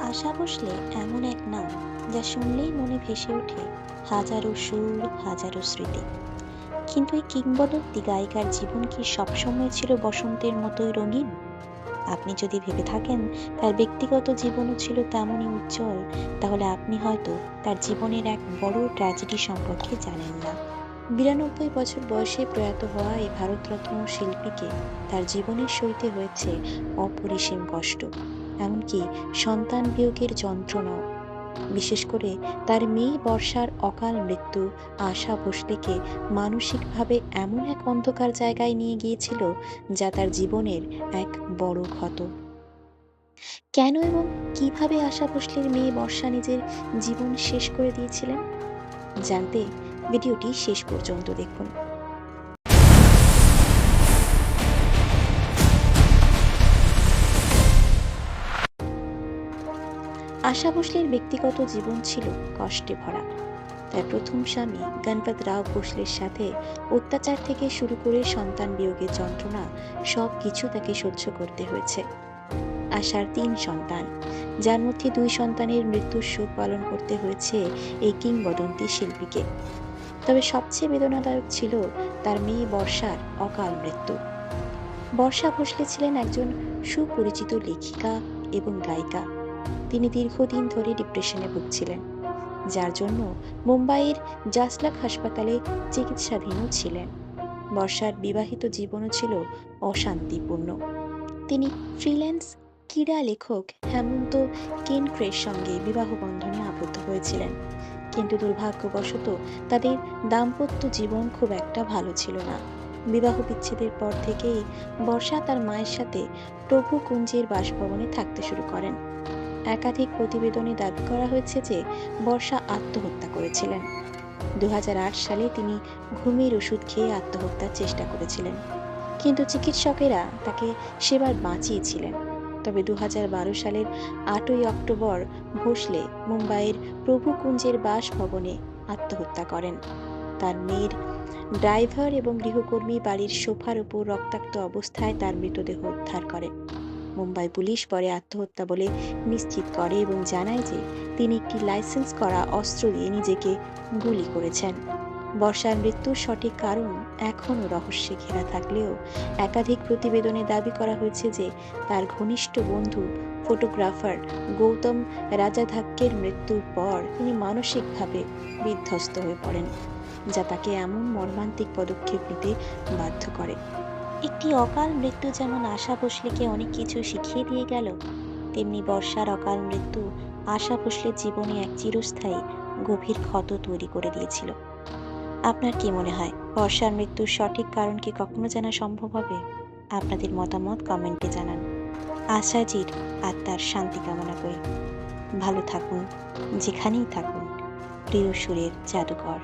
আশা ভোসলে এমন এক নাম যা শুনলেই মনে ভেসে ওঠে হাজারো সুর, হাজারো স্মৃতি। কিন্তু এই কিংবদন্তি গায়িকার জীবন কি সবসময় ছিল বসন্তের মতোই রঙিন? আপনি যদি ভেবে থাকেন তার ব্যক্তিগত জীবনও ছিল তেমনই উজ্জ্বল, তাহলে আপনি হয়তো তার জীবনের এক বড় ট্র্যাজেডি সম্পর্কে জানেন না। ৯২ বছর বয়সে প্রয়াত হওয়া এই ভারতরত্ন শিল্পীকে তার জীবনের সইতে হয়েছে অপরিসীম কষ্ট, এমনকি সন্তান বিয়োগের যন্ত্রণাও। বিশেষ করে তার মেয়ে বর্ষার অকাল মৃত্যু আশা ভোসলেকে মানসিকভাবে এমন এক অন্ধকার জায়গায় নিয়ে গিয়েছিল, যা তার জীবনের এক বড় ক্ষত। কেন এবং কিভাবে আশা ভোসলের মেয়ে বর্ষা নিজের জীবন শেষ করে দিয়েছিলেন, জানতে ভিডিওটি শেষ পর্যন্ত দেখুন। আশা ভোসলের ব্যক্তিগত জীবন ছিল কষ্টে ভরা। তার প্রথম স্বামী গণপত রাও ভোসলের সাথে অত্যাচার থেকে শুরু করে সন্তান বিয়োগের যন্ত্রণা সবকিছু তাকে সহ্য করতে হয়েছে। আশার ৩ সন্তান, যার মধ্যে ২ সন্তানের মৃত্যুর শোক পালন করতে হয়েছে এই কিংবদন্তি শিল্পীকে। তবে সবচেয়ে বেদনাদায়ক ছিল তার মেয়ে বর্ষার অকাল মৃত্যু। বর্ষা ভোসলে ছিলেন একজন সুপরিচিত লেখিকা এবং গায়িকা। তিনি দীর্ঘদিন ধরে ডিপ্রেশনে ভুগছিলেন, যার জন্য মুম্বাইয়ের জাসলাক হাসপাতালে চিকিৎসাধীনও ছিলেন। বর্ষার বিবাহিত জীবনও ছিল অশান্তিপূর্ণ। তিনি ফ্রিল্যান্স ক্রীড়া লেখক হেমন্ত কেনক্রের সঙ্গে বিবাহ বন্ধনে আবদ্ধ হয়েছিলেন, কিন্তু দুর্ভাগ্যবশত তাদের দাম্পত্য জীবন খুব একটা ভালো ছিল না। বিবাহ বিচ্ছেদের পর থেকেই বর্ষা তার মায়ের সাথে প্রভু কুঞ্জের বাসভবনে থাকতে শুরু করেন। একাধিক প্রতিবেদনে দাবি করা হয়েছে যে বর্ষা আত্মহত্যা করেছিলেন। ২০০৮ সালে তিনি ঘুমের ওষুধ খেয়ে আত্মহত্যার চেষ্টা করেছিলেন, কিন্তু চিকিৎসকেরা তাকে সেবার বাঁচিয়েছিলেন। তবে ২০১২ সালের ৮ই অক্টোবর ভোসলে মুম্বাইয়ের প্রভু কুঞ্জের বাসভবনে আত্মহত্যা করেন। তার মেয়ের ড্রাইভার এবং গৃহকর্মী বাড়ির সোফার উপর রক্তাক্ত অবস্থায় তার মৃতদেহ উদ্ধার করে। মুম্বাই পুলিশ পরে আত্মহত্যা বলে নিশ্চিত করে এবং জানায় যে তিনি একটি লাইসেন্স করা অস্ত্র দিয়ে নিজেকে গুলি করেছেন। বর্ষার মৃত্যুর সঠিক কারণ এখনও রহস্যে ঘেরা থাকলেও একাধিক প্রতিবেদনে দাবি করা হয়েছে যে তার ঘনিষ্ঠ বন্ধু ফটোগ্রাফার গৌতম রাজাধাক্যের মৃত্যুর পর তিনি মানসিকভাবে বিধ্বস্ত হয়ে পড়েন, যা তাকে এমন মর্মান্তিক পদক্ষেপ নিতে বাধ্য করে। একটি অকাল মৃত্যু যেমন আশা ভোসলেকে অনেক কিছু শিখিয়ে দিয়ে গেল, তেমনি বর্ষার অকাল মৃত্যু আশা ভোসলের জীবনে এক চিরস্থায়ী গভীর ক্ষত তৈরি করে দিয়েছিল। আপনার কি মনে হয় বর্ষার মৃত্যুর সঠিক কারণ কি কখনো জানা সম্ভব হবে? আপনাদের মতামত কমেন্টে জানান। আশাজির আত্মার শান্তি কামনা করি। ভালো থাকুন, যেখানেই থাকুন। প্রিয় সুরের জাদুকর।